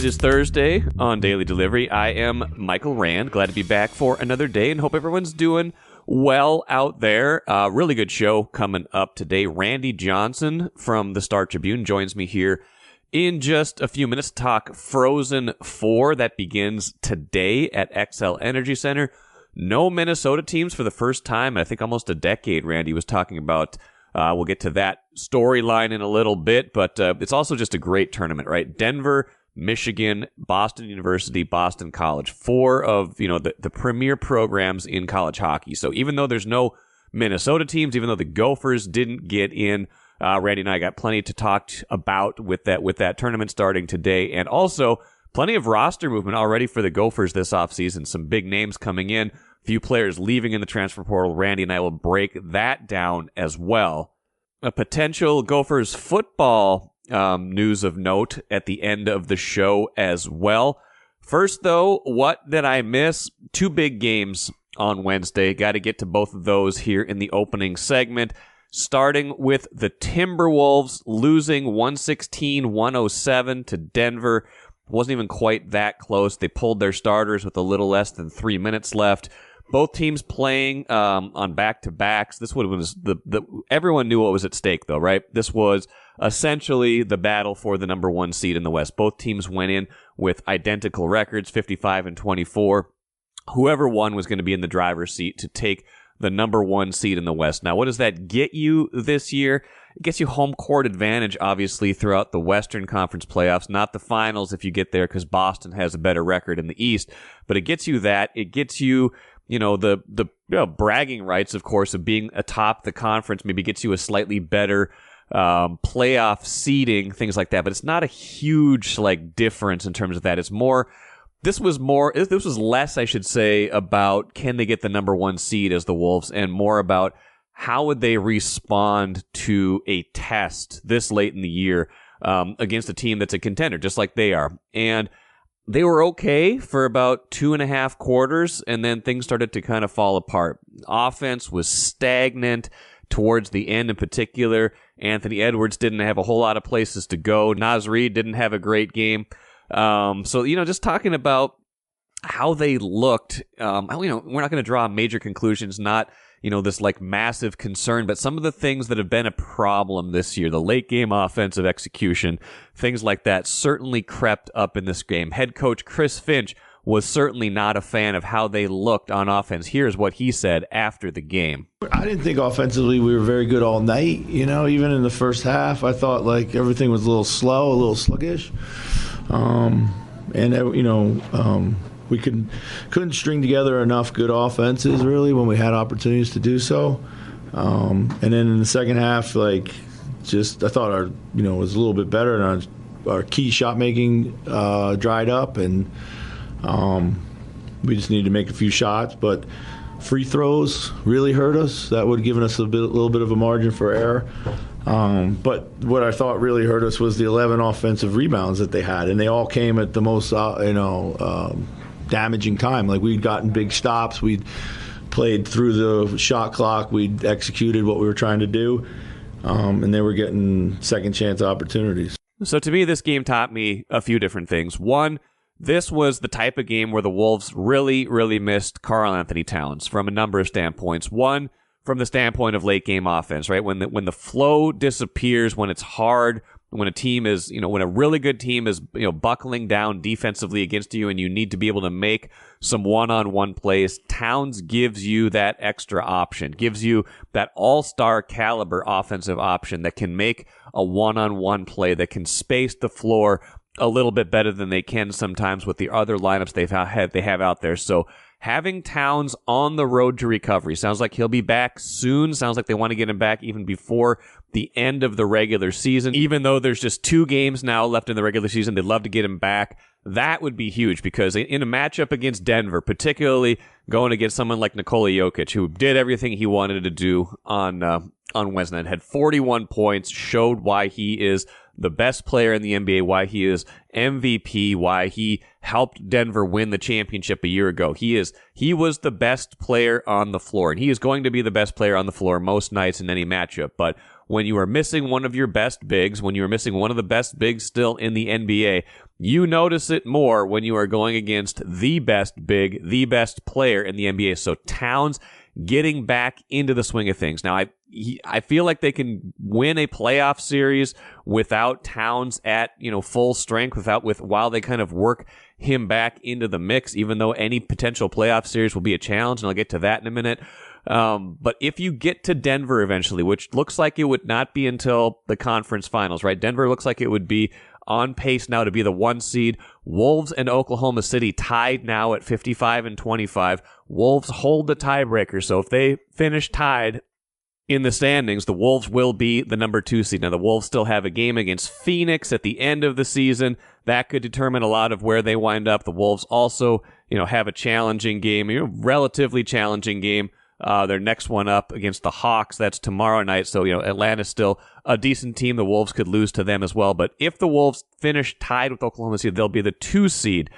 It is Thursday on Daily Delivery. I am Michael Rand. Glad to be back for another day and hope everyone's doing well out there. Really good show coming up today. Randy Johnson from the Star Tribune joins me here in just a few minutes to talk Frozen 4 that begins today at Xcel Energy Center. No Minnesota teams for the first time, I think almost a decade, Randy was talking about. We'll get to that storyline in a little bit, but it's also just a great tournament, right? Denver, Michigan, Boston University, Boston College, four of the premier programs in college hockey. So even though there's no Minnesota teams, even though the Gophers didn't get in, Randy and I got plenty to talk about with that tournament starting today, and also plenty of roster movement already for the Gophers this offseason. Some big names coming in, few players leaving in the transfer portal. Randy and I will break that down as well. A potential Gophers football news of note at the end of the show as well. First, though, what did I miss? Two big games on Wednesday. Got to get to both of those here in the opening segment. Starting with the Timberwolves losing 116-107 to Denver. Wasn't even quite that close. They pulled their starters with a little less than 3 minutes left. Both teams playing on back-to-backs. This was everyone knew what was at stake, though, right? This was essentially the battle for the number one seed in the West. Both teams went in with identical records, 55-24. Whoever won was going to be in the driver's seat to take the number one seed in the West. Now, what does that get you this year? It gets you home court advantage, obviously, throughout the Western Conference playoffs, not the finals if you get there because Boston has a better record in the East. But it gets you that. It gets you, the bragging rights, of course, of being atop the conference. Maybe gets you a slightly better playoff seeding, things like that. But it's not a huge difference in terms of that. It's more. This was less, I should say, about can they get the number one seed as the Wolves, and more about how would they respond to a test this late in the year against a team that's a contender, just like they are. And they were okay for about 2.5 quarters, and then things started to kind of fall apart. Offense was stagnant towards the end in particular. Anthony Edwards didn't have a whole lot of places to go. Naz Reid didn't have a great game. So, just talking about how they looked, we're not going to draw major conclusions, not, this massive concern, but some of the things that have been a problem this year, the late game offensive execution, things like that certainly crept up in this game. Head coach Chris Finch was certainly not a fan of how they looked on offense. Here's what he said after the game. I didn't think offensively we were very good all night. Even in the first half, I thought everything was a little slow, a little sluggish. We couldn't string together enough good offenses really when we had opportunities to do so. And then in the second half, I thought our was a little bit better, and our key shot making dried up, and we just needed to make a few shots. But free throws really hurt us. That would have given us a little bit of a margin for error. But what I thought really hurt us was the 11 offensive rebounds that they had, and they all came at the most, damaging time. We'd gotten big stops, we'd played through the shot clock, we'd executed what we were trying to do, and they were getting second chance opportunities. So to me, this game taught me a few different things. One, this was the type of game where the Wolves really, really missed Karl Anthony Towns from a number of standpoints. One, from the standpoint of late game offense, right? When the flow disappears, when it's hard, when a team is, when a really good team is, buckling down defensively against you and you need to be able to make some one-on-one plays, Towns gives you that extra option, gives you that all-star caliber offensive option that can make a one-on-one play, that can space the floor a little bit better than they can sometimes with the other lineups they have out there. So having Towns on the road to recovery, sounds like he'll be back soon. Sounds like they want to get him back even before the end of the regular season. Even though there's just 2 games now left in the regular season, they'd love to get him back. That would be huge because in a matchup against Denver, particularly going against someone like Nikola Jokic, who did everything he wanted to do on Wednesday night, had 41 points, showed why he is the best player in the NBA, why he is MVP, why he helped Denver win the championship a year ago. He was the best player on the floor, and he is going to be the best player on the floor most nights in any matchup. But when you are missing one of your best bigs, when you are missing one of the best bigs still in the NBA, you notice it more when you are going against the best big, the best player in the NBA. So Towns getting back into the swing of things. Now, I feel like they can win a playoff series without Towns at full strength, while they kind of work him back into the mix, even though any potential playoff series will be a challenge, and I'll get to that in a minute. But if you get to Denver eventually, which looks like it would not be until the conference finals, right? Denver looks like it would be on pace now to be the 1 seed. Wolves and Oklahoma City tied now at 55 and 25. Wolves hold the tiebreaker, so if they finish tied in the standings, the Wolves will be the number 2 seed. Now, the Wolves still have a game against Phoenix at the end of the season. That could determine a lot of where they wind up. The Wolves also, have a challenging game, relatively challenging game. Their next one up against the Hawks, that's tomorrow night. So, Atlanta's still a decent team. The Wolves could lose to them as well. But if the Wolves finish tied with Oklahoma City, they'll be the 2 seed.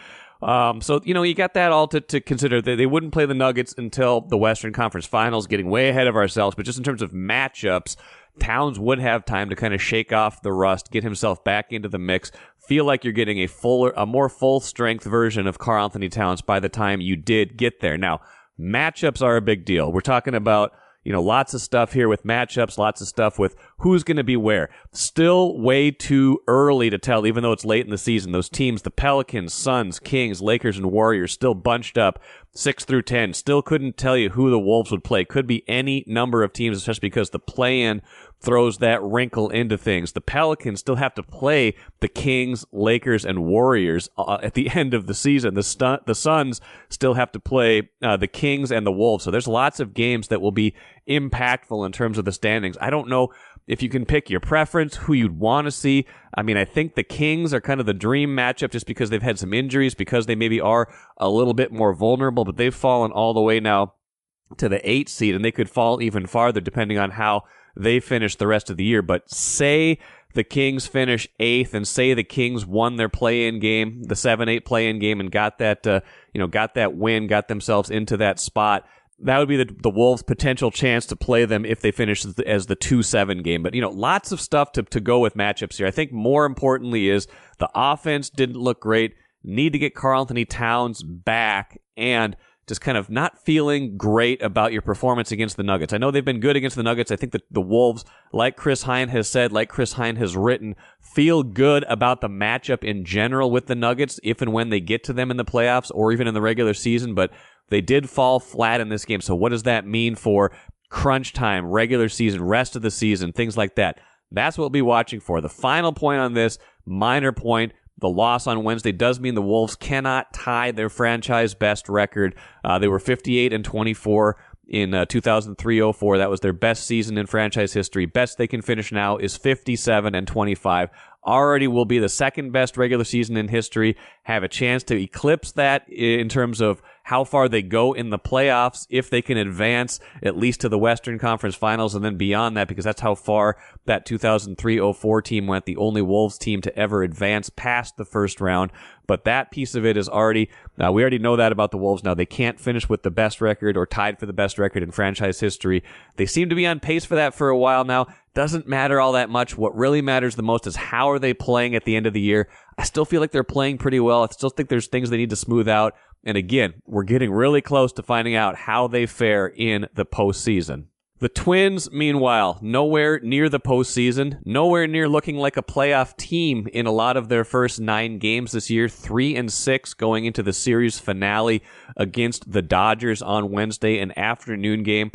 So, you got that all to consider. They wouldn't play the Nuggets until the Western Conference Finals, getting way ahead of ourselves. But just in terms of matchups, Towns would have time to kind of shake off the rust, get himself back into the mix, feel like you're getting a more full-strength version of Karl-Anthony Towns by the time you did get there. Now, matchups are a big deal. We're talking about, lots of stuff here with matchups, lots of stuff with who's going to be where. Still way too early to tell, even though it's late in the season. Those teams, the Pelicans, Suns, Kings, Lakers, and Warriors, still bunched up 6 through 10. Still couldn't tell you who the Wolves would play. Could be any number of teams, especially because the play-in throws that wrinkle into things. The Pelicans still have to play the Kings, Lakers, and Warriors at the end of the season. The Suns still have to play the Kings and the Wolves. So there's lots of games that will be impactful in terms of the standings. I don't know if you can pick your preference, who you'd want to see. I mean, I think the Kings are kind of the dream matchup just because they've had some injuries, because they maybe are a little bit more vulnerable, but they've fallen all the way now to the 8th seed, and they could fall even farther depending on how they finish the rest of the year. But say the Kings finish 8th, and say the Kings won their play-in game, the 7-8 play-in game, and got that win, got themselves into that spot. That would be the Wolves' potential chance to play them if they finish as the 2-7 game. But, lots of stuff to go with matchups here. I think more importantly is the offense didn't look great. Need to get Karl-Anthony Towns back, and just kind of not feeling great about your performance against the Nuggets. I know they've been good against the Nuggets. I think that the Wolves, like Chris Hine has said, like Chris Hine has written, feel good about the matchup in general with the Nuggets if and when they get to them in the playoffs or even in the regular season. But they did fall flat in this game. So what does that mean for crunch time, regular season, rest of the season, things like that? That's what we'll be watching for. The final point on this, minor point, the loss on Wednesday does mean the Wolves cannot tie their franchise best record. They were 58 and 24 in 2003-04. That was their best season in franchise history. Best they can finish now is 57 and 25. Already will be the second best regular season in history. Have a chance to eclipse that in terms of how far they go in the playoffs, if they can advance at least to the Western Conference Finals, and then beyond that, because that's how far that 2003-04 team went, the only Wolves team to ever advance past the first round. But that piece of it is already, we already know that about the Wolves now. They can't finish with the best record or tied for the best record in franchise history. They seem to be on pace for that for a while now. Doesn't matter all that much. What really matters the most is how are they playing at the end of the year. I still feel like they're playing pretty well. I still think there's things they need to smooth out. And again, we're getting really close to finding out how they fare in the postseason. The Twins, meanwhile, nowhere near the postseason, nowhere near looking like a playoff team in a lot of their first 9 games this year. 3-6 going into the series finale against the Dodgers on Wednesday, an afternoon game.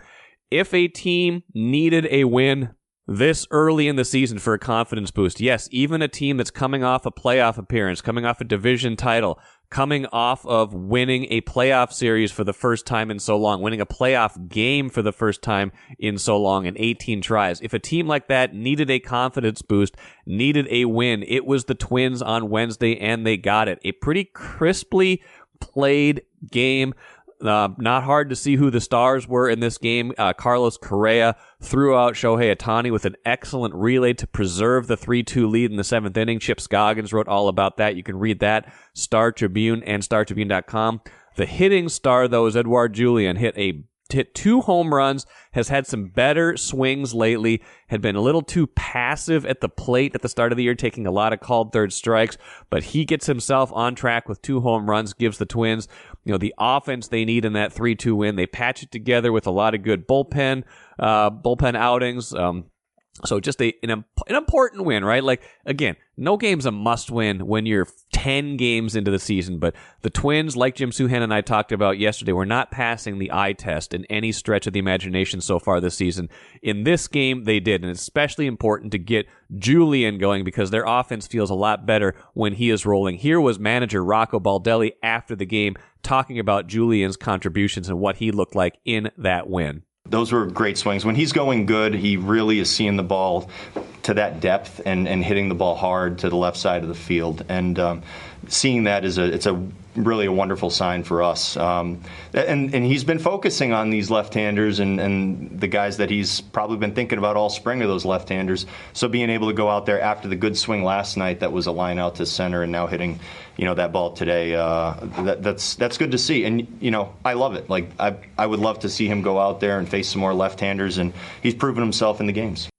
If a team needed a win this early in the season for a confidence boost, yes, even a team that's coming off a playoff appearance, coming off a division title, coming off of winning a playoff series for the first time in so long, winning a playoff game for the first time in so long in 18 tries. If a team like that needed a confidence boost, needed a win, it was the Twins on Wednesday, and they got it. A pretty crisply played game. Not hard to see who the stars were in this game. Carlos Correa threw out Shohei Ohtani with an excellent relay to preserve the 3-2 lead in the 7th inning. Chip Scoggins wrote all about that. You can read that, Star Tribune and StarTribune.com. The hitting star, though, is Edouard Julien. Hit a hit 2 home runs, has had some better swings lately, had been a little too passive at the plate at the start of the year, taking a lot of called third strikes, but he gets himself on track with 2 home runs, gives the Twins, the offense they need in that 3-2 win. They patch it together with a lot of good bullpen outings. So just an important win, right? Like, again, no game's a must-win when you're 10 games into the season, but the Twins, like Jim Souhan and I talked about yesterday, were not passing the eye test in any stretch of the imagination so far this season. In this game, they did, and it's especially important to get Julian going because their offense feels a lot better when he is rolling. Here was manager Rocco Baldelli after the game talking about Julian's contributions and what he looked like in that win. Those were great swings. When he's going good, he really is seeing the ball to that depth and hitting the ball hard to the left side of the field. And seeing that it's really a wonderful sign for us. And he's been focusing on these left-handers and the guys that he's probably been thinking about all spring are those left-handers. So being able to go out there after the good swing last night, that was a line out to center, and now hitting that ball today, that's good to see. And I love it. Like I would love to see him go out there and face some more left-handers, and he's proven himself in the games.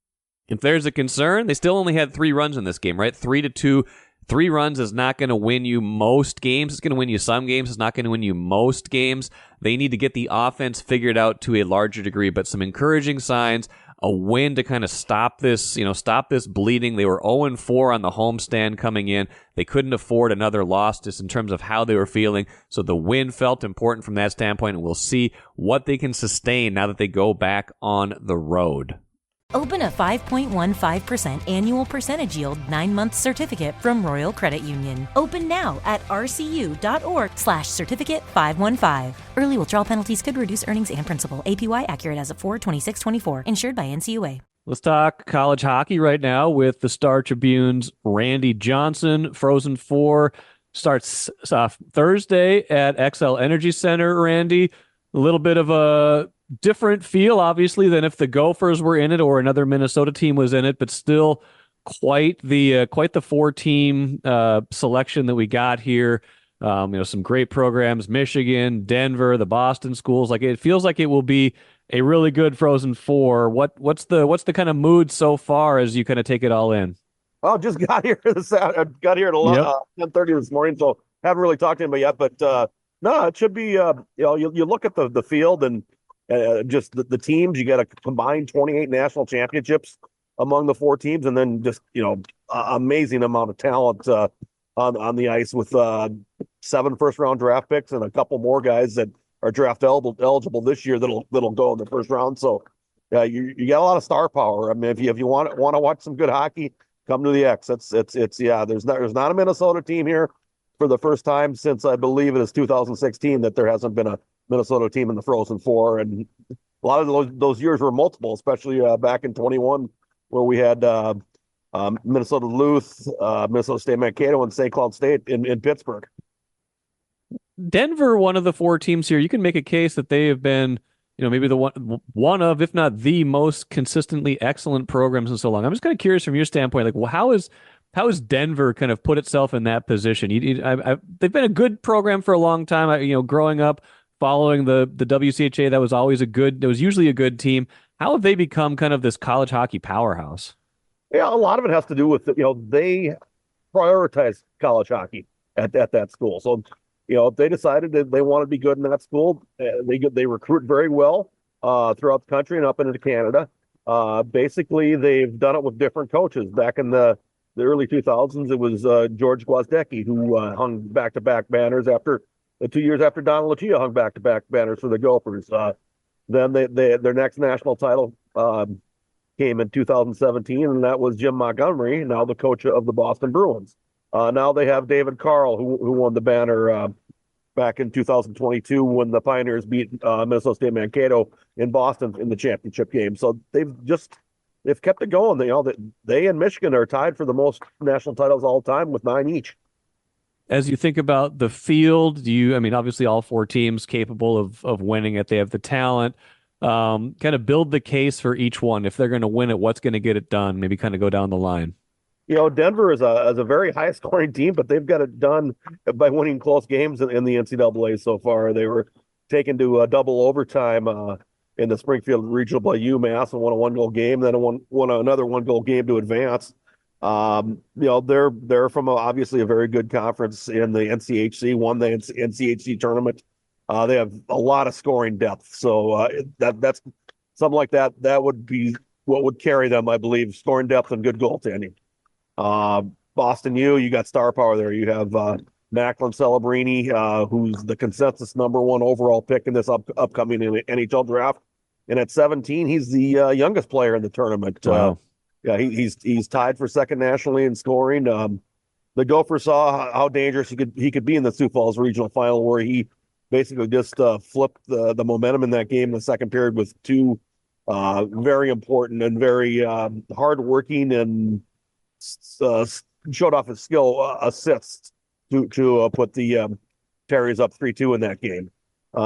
If there's a concern, they still only had 3 runs in this game, right? 3-2. 3 runs is not going to win you most games. It's going to win you some games. It's not going to win you most games. They need to get the offense figured out to a larger degree, but some encouraging signs, a win to kind of stop this bleeding. They were 0-4 on the homestand coming in. They couldn't afford another loss just in terms of how they were feeling. So the win felt important from that standpoint, and we'll see what they can sustain now that they go back on the road. Open a 5.15% annual percentage yield 9-month certificate from Royal Credit Union. Open now at rcu.org/certificate515. Early withdrawal penalties could reduce earnings and principal. APY accurate as of 4/26/24. Insured by NCUA. Let's talk college hockey right now with the Star Tribune's Randy Johnson. Frozen Four starts Thursday at Xcel Energy Center, Randy. A little bit of a different feel, obviously, than if the Gophers were in it or another Minnesota team was in it, but still quite the 4-team selection that we got here. Some great programs: Michigan, Denver, the Boston schools. Like, it feels like it will be a really good Frozen Four. What's the kind of mood so far as you kind of take it all in? Oh, just got here at 10:30 this morning, so haven't really talked to anybody yet. But no, it should be. You look at the field and. Just the teams, you got a combined 28 national championships among the 4 teams, and then just amazing amount of talent on the ice with 7 first-round draft picks and a couple more guys that are draft eligible this year that'll go in the first round. So you got a lot of star power. I mean, if you want to watch some good hockey, come to the X. There's not a Minnesota team here for the first time since I believe it is 2016 that there hasn't been a Minnesota team in the Frozen Four, and a lot of those years were multiple, especially back in 21, where we had Minnesota Duluth, Minnesota State Mankato, and St. Cloud State in Pittsburgh. Denver, one of the 4 teams here, you can make a case that they have been, maybe the one of, if not the most consistently excellent programs in so long. I'm just kind of curious from your standpoint, like, well, how is Denver kind of put itself in that position? They've been a good program for a long time. Growing up, following the WCHA, that was usually a good team. How have they become kind of this college hockey powerhouse? Yeah, a lot of it has to do with they prioritize college hockey at that school. So they decided that they want to be good in that school. They recruit very well throughout the country and up into Canada. Basically, they've done it with different coaches. Back in the early 2000s, it was George Gwozdecki who hung back-to-back banners after. The 2 years after Don Lucia hung back-to-back banners for the Gophers. Then their next national title came in 2017, and that was Jim Montgomery, now the coach of the Boston Bruins. Now they have David Carl, who won the banner back in 2022 when the Pioneers beat Minnesota State Mankato in Boston in the championship game. So they've kept it going. They and Michigan are tied for the most national titles all time with 9 each. As you think about the field, obviously all 4 teams capable of winning it. They have the talent. Kind of build the case for each one. If they're going to win it, what's going to get it done? Maybe kind of go down the line. Denver is a very high-scoring team, but they've got it done by winning close games in the NCAA so far. They were taken to a double overtime in the Springfield Regional by UMass and won a 1-goal game, then won another 1-goal game to advance. They're from obviously a very good conference in the NCHC, won the NCHC tournament. They have a lot of scoring depth, so that's something like that. That would be what would carry them, I believe, scoring depth and good goaltending. Boston U, you got star power there. You have Macklin Celebrini, who's the consensus #1 overall pick in this upcoming NHL draft. And at 17, he's the youngest player in the tournament. Wow. He's tied for second nationally in scoring. The Gophers saw how dangerous he could be in the Sioux Falls Regional Final, where he basically just flipped the momentum in that game in the second period with two very important and very hardworking and showed off his skill assists to put the Terriers up 3-2 in that game.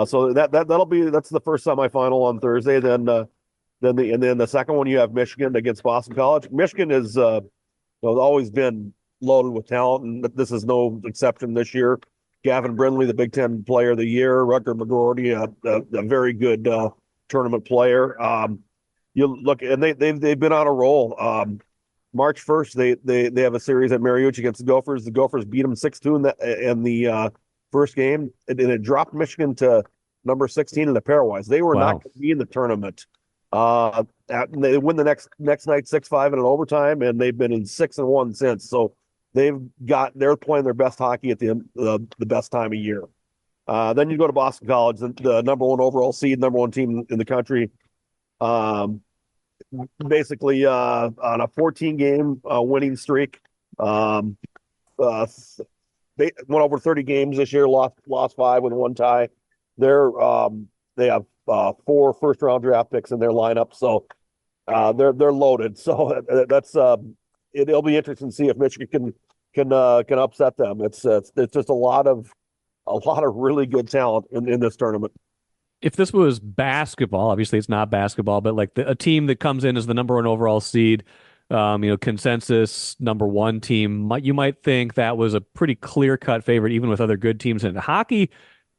So that's the first semifinal on Thursday. Then the second one you have Michigan against Boston College. Michigan has always been loaded with talent, and this is no exception this year. Gavin Brindley, the Big Ten Player of the Year. Rutger McGroarty, a very good tournament player. You look, and they've been on a roll. March 1st, they have a series at Mariucci against the Gophers. The Gophers beat them 6-2 in the first game, and it dropped Michigan to number 16 in the pairwise. They were not going to be in the tournament. They win the next night 6-5 in an overtime, and they've been in 6-1 since. So they're playing their best hockey at the best time of year. Then you go to Boston College, the #1 overall seed, #1 team in the country. Basically on a 14-game winning streak. They went over 30 games this year, lost 5 with 1 tie. They have 4 first-round draft picks in their lineup, so they're loaded. So that's it'll be interesting to see if Michigan can upset them. It's just a lot of really good talent in this tournament. If this was basketball, obviously it's not basketball, but like a team that comes in as the #1 overall seed, consensus #1 team, you might think that was a pretty clear-cut favorite, even with other good teams. And hockey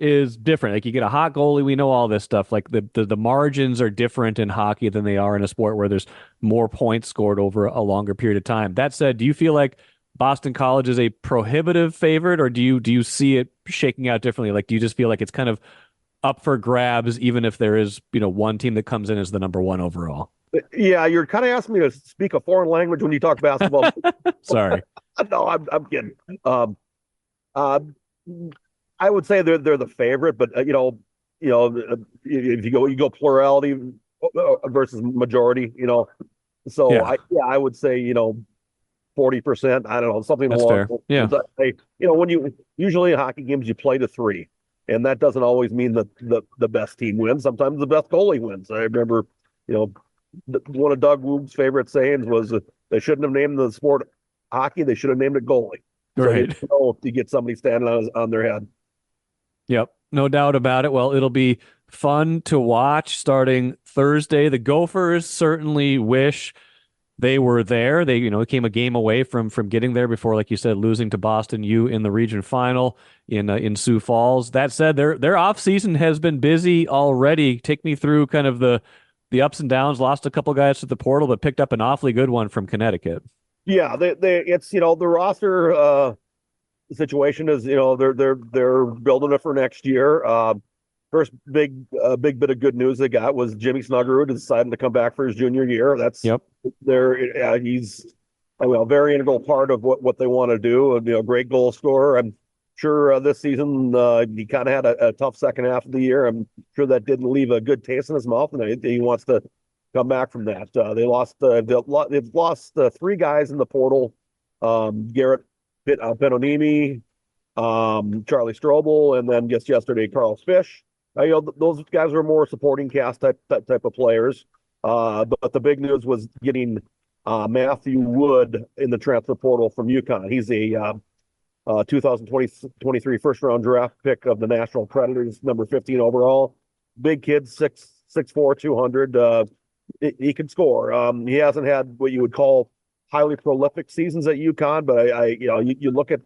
is different. Like, you get a hot goalie, we know all this stuff. Like the margins are different in hockey than they are in a sport where there's more points scored over a longer period of time. That said, do you feel like Boston College is a prohibitive favorite, or do you see it shaking out differently? Like, do you just feel like it's kind of up for grabs, even if there is, one team that comes in as the #1 overall? Yeah, you're kind of asking me to speak a foreign language when you talk basketball. Sorry. No, I'm kidding. I would say they're the favorite, but if you go plurality versus majority, So Yeah. I would say 40%. I don't know, something That's along. fair. Yeah. When you usually in hockey games you play to 3. And that doesn't always mean that the best team wins. Sometimes the best goalie wins. I remember, one of Doug Woog's favorite sayings was they shouldn't have named the sport hockey. They should have named it goalie. Right. So you get somebody standing on their head. Yep. No doubt about it. Well, it'll be fun to watch starting Thursday. The Gophers certainly wish they were there. They, came a game away from getting there before, like you said, losing to Boston U in the region final in Sioux Falls. That said, their off season has been busy already. Take me through kind of the ups and downs. Lost a couple guys to the portal, but picked up an awfully good one from Connecticut. Yeah, it's the roster situation is they're building it for next year. First big bit of good news they got was Jimmy Snuggerud deciding to come back for his junior year. He's a very integral part of what they want to do. Great goal scorer. I'm sure this season he kind of had a tough second half of the year. I'm sure that didn't leave a good taste in his mouth, and he wants to come back from that. They've lost 3 guys in the portal: Garrett Benonimi, Charlie Strobel, and then just yesterday Carl Fish. Those guys were more supporting cast type of players. But the big news was getting Matthew Wood in the transfer portal from UConn. He's a 2023 first-round draft pick of the Nashville Predators, number 15 overall. Big kid, 6'4", 200. He can score. He hasn't had what you would call highly prolific seasons at UConn, but you look at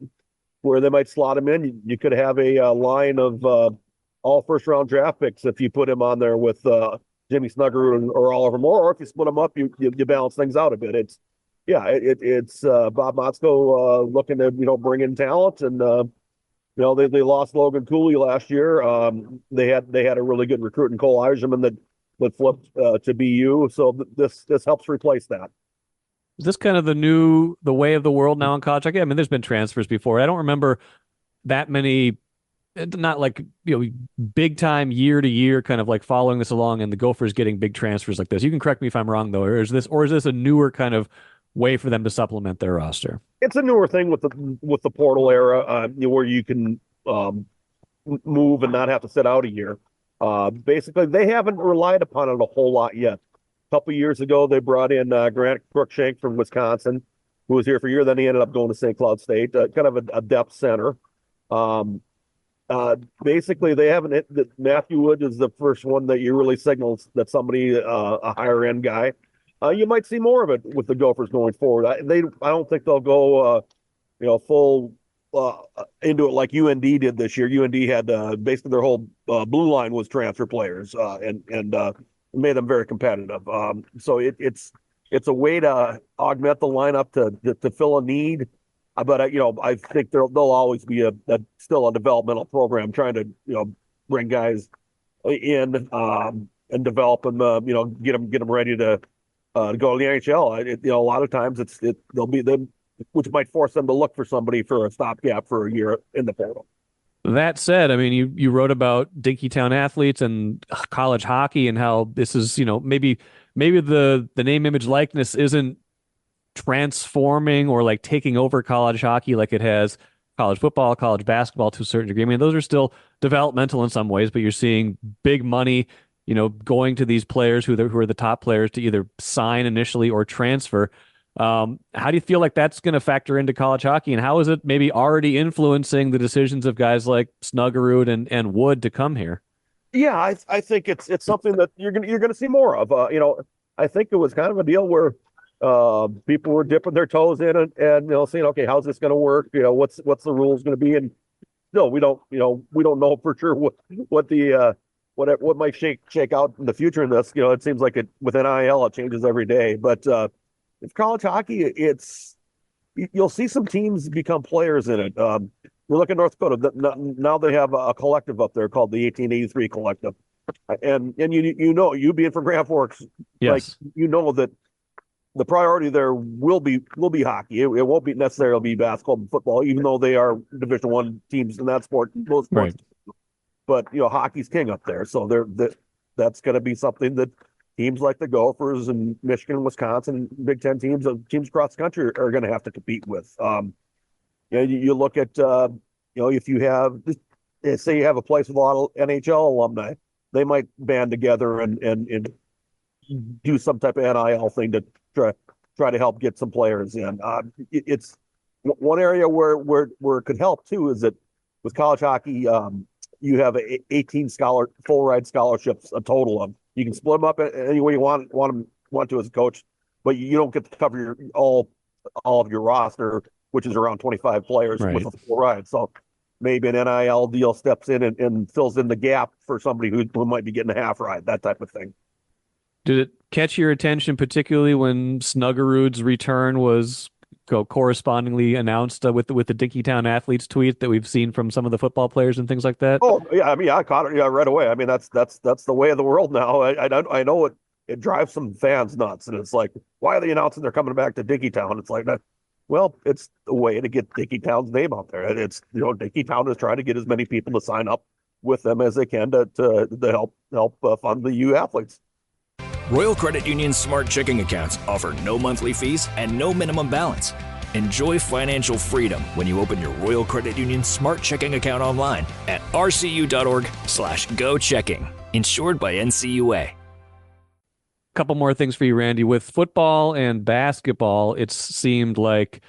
where they might slot him in. You could have a line of all first round draft picks if you put him on there with Jimmy Snuggerud or Oliver Moore, or if you split them up, you balance things out a bit. It's Bob Motzko looking to bring in talent, and they lost Logan Cooley last year. They had a really good recruit in Cole Eiserman that flipped to BU, so this helps replace that. Is this kind of the way of the world now in college hockey? I mean, there's been transfers before. I don't remember that many, not like, big time year to year kind of like following this along and the Gophers getting big transfers like this. You can correct me if I'm wrong though. Or is this a newer kind of way for them to supplement their roster? It's a newer thing with the portal era, where you can move and not have to sit out a year. Basically, they haven't relied upon it a whole lot yet. A couple of years ago, they brought in Grant Cruikshank from Wisconsin, who was here for a year. Then he ended up going to St. Cloud State, kind of a depth center. Basically, they haven't hit that. Matthew Wood is the first one that you really signals that somebody, a higher end guy. You might see more of it with the Gophers going forward. I don't think they'll go, full into it like UND did this year. UND had basically their whole blue line was transfer players, and made them very competitive. So it's a way to augment the lineup to fill a need. But I think there'll always be still a developmental program trying to bring guys in and develop them. Get them ready to go to the NHL. A lot of times they'll be them, which might force them to look for somebody for a stopgap for a year in the portal. That said, I mean, you wrote about Dinkytown athletes and college hockey and how this is, maybe the name, image, likeness isn't transforming or like taking over college hockey like it has college football, college basketball to a certain degree. I mean, those are still developmental in some ways, but you're seeing big money, going to these players who are the top players to either sign initially or transfer. How do you feel like that's going to factor into college hockey, and how is it maybe already influencing the decisions of guys like Snuggerud and Wood to come here? Yeah, I think it's something that you're gonna see more of. I think it was kind of a deal where people were dipping their toes in and saying, okay, how's this going to work? What's the rules going to be? And no, we don't know for sure what might shake out in the future in this. It seems like with NIL it changes every day, but if college hockey, you'll see some teams become players in it. We look at North Dakota. Now they have a collective up there called the 1883 Collective, and you being from Grand Forks, yes, that the priority there will be hockey. It won't be necessarily be basketball and football, even though they are Division I teams in that sport. Most sports, right. But hockey's king up there, so that's going to be something that teams like the Gophers and Michigan, Wisconsin, Big Ten teams across the country are going to have to compete with. You look at if you have, say you have a place with a lot of NHL alumni, they might band together and do some type of NIL thing to try to help get some players in. It's one area where it could help too is that with college hockey, you have 18 full ride scholarships, a total of. You can split them up any way you want to as a coach, but you don't get to cover all of your roster, which is around 25 players right. with a full ride. So maybe an NIL deal steps in and fills in the gap for somebody who might be getting a half ride, that type of thing. Did it catch your attention particularly when Snuggerud's return was correspondingly announced with the Dinkytown athletes tweet that we've seen from some of the football players and things like that? Oh yeah, I mean I caught it right away. I mean that's the way of the world now. I know it drives some fans nuts, and it's like, why are they announcing they're coming back to Dinkytown? It's like that. Well, it's a way to get Dinkytown's name out there. It's Dinkytown is trying to get as many people to sign up with them as they can to help fund the U athletes. Royal Credit Union's smart checking accounts offer no monthly fees and no minimum balance. Enjoy financial freedom when you open your Royal Credit Union smart checking account online at rcu.org/go-checking. Insured by NCUA. Couple more things for you, Randy. With football and basketball, it seemed like,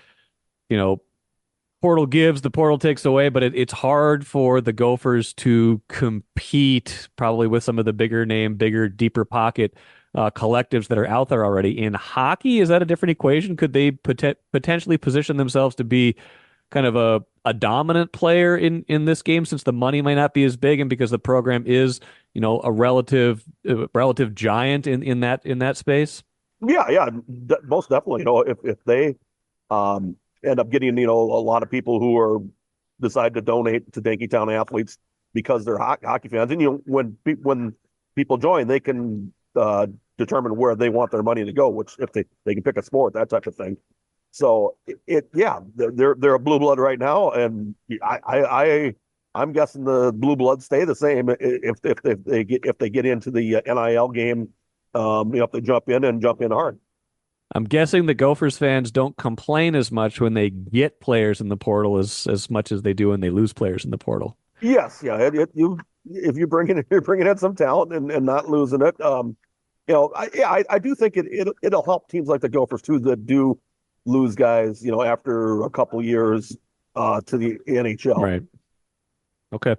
portal gives, the portal takes away, but it's hard for the Gophers to compete probably with some of the bigger name, bigger, deeper pocket collectives that are out there already. In hockey, is that a different equation? Could they potentially position themselves to be kind of a dominant player in this game, since the money might not be as big and because the program is, a relative giant in that space? Yeah, most definitely. If they end up getting, a lot of people who are decide to donate to Dinkytown athletes because they're hockey fans, and when people join, they can determine where they want their money to go, which if they can pick a sport, that type of thing. So they're a blue blood right now, and I'm guessing the blue bloods stay the same if they get into the NIL game. If they jump in hard. I'm guessing the Gophers fans don't complain as much when they get players in the portal as much as they do when they lose players in the portal. Yes, yeah. If you're bringing in some talent and not losing it, I do think it'll help teams like the Gophers too that do lose guys, after a couple years to the NHL. Right. Okay.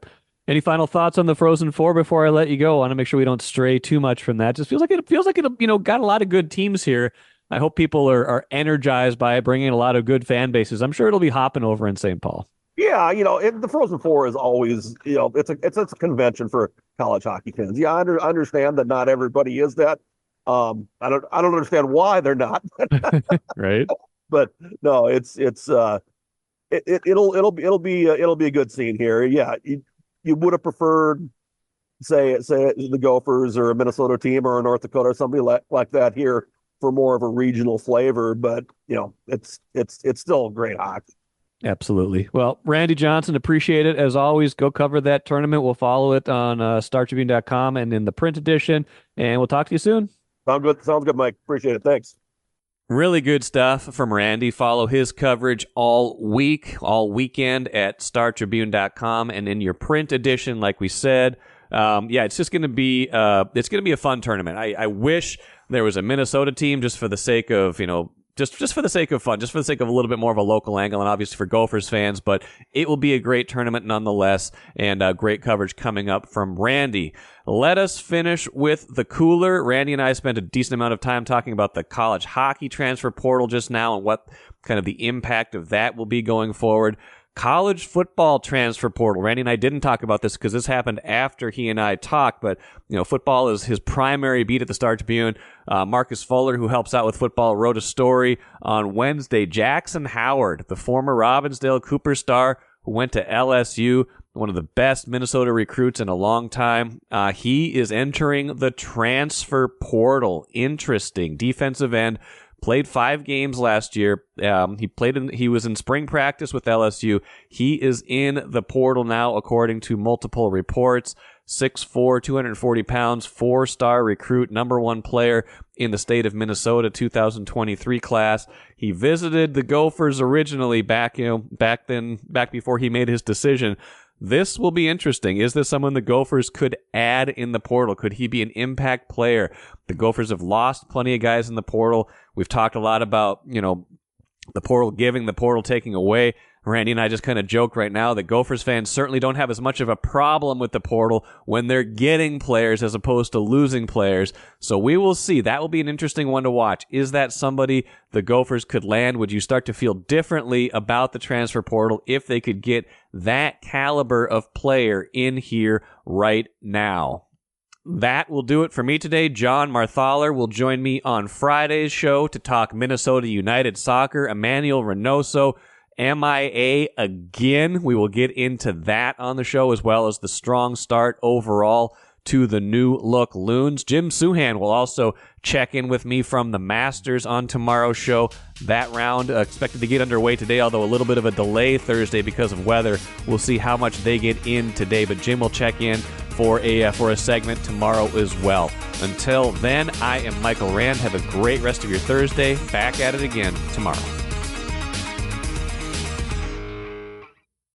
Any final thoughts on the Frozen Four before I let you go? I want to make sure we don't stray too much from that. Just feels like it got a lot of good teams here. I hope people are energized by it, bringing a lot of good fan bases. I'm sure it'll be hopping over in St. Paul. Yeah, the Frozen Four is always, it's a convention for college hockey fans. Yeah, I understand that not everybody is that. I don't understand why they're not. Right. But no, it'll be a good scene here. Yeah, you would have preferred, say the Gophers or a Minnesota team or a North Dakota or somebody like that here for more of a regional flavor, but it's still great hockey. Absolutely. Well, Randy Johnson, appreciate it. As always, go cover that tournament. We'll follow it on StarTribune.com and in the print edition, and we'll talk to you soon. Sounds good, Mike. Appreciate it. Thanks. Really good stuff from Randy. Follow his coverage all weekend at StarTribune.com and in your print edition, like we said. It's just going to be a fun tournament. I wish there was a Minnesota team just for the sake of, just for the sake of fun, just for the sake of a little bit more of a local angle, and obviously for Gophers fans, but it will be a great tournament nonetheless, and great coverage coming up from Randy. Let us finish with the cooler. Randy and I spent a decent amount of time talking about the college hockey transfer portal just now and what kind of the impact of that will be going forward. College football transfer portal. Randy and I didn't talk about this because this happened after he and I talked, but football is his primary beat at the Star Tribune. Marcus Fuller, who helps out with football, wrote a story on Wednesday. Jackson Howard, the former Robbinsdale Cooper star who went to LSU, one of the best Minnesota recruits in a long time. He is entering the transfer portal. Interesting. Defensive end. Played 5 games last year. He was in spring practice with LSU. He is in the portal now, according to multiple reports. 6'4", 240 pounds, 4-star recruit, number 1 player in the state of Minnesota 2023 class. He visited the Gophers originally back before he made his decision. This will be interesting. Is this someone the Gophers could add in the portal? Could he be an impact player? The Gophers have lost plenty of guys in the portal. We've talked a lot about, the portal giving, the portal taking away. Randy and I just kind of joke right now that Gophers fans certainly don't have as much of a problem with the portal when they're getting players as opposed to losing players. So we will see. That will be an interesting one to watch. Is that somebody the Gophers could land? Would you start to feel differently about the transfer portal if they could get that caliber of player in here right now? That will do it for me today. John Marthaler will join me on Friday's show to talk Minnesota United soccer. Emmanuel Reynoso, MIA again. We will get into that on the show, as well as the strong start overall to the new look Loons. Jim Suhan will also check in with me from the Masters on tomorrow's show. That round expected to get underway today, although a little bit of a delay Thursday because of weather. We'll see how much they get in today, but Jim will check in for a segment tomorrow as well. Until then, I am Michael Rand. Have a great rest of your Thursday. Back at it again tomorrow.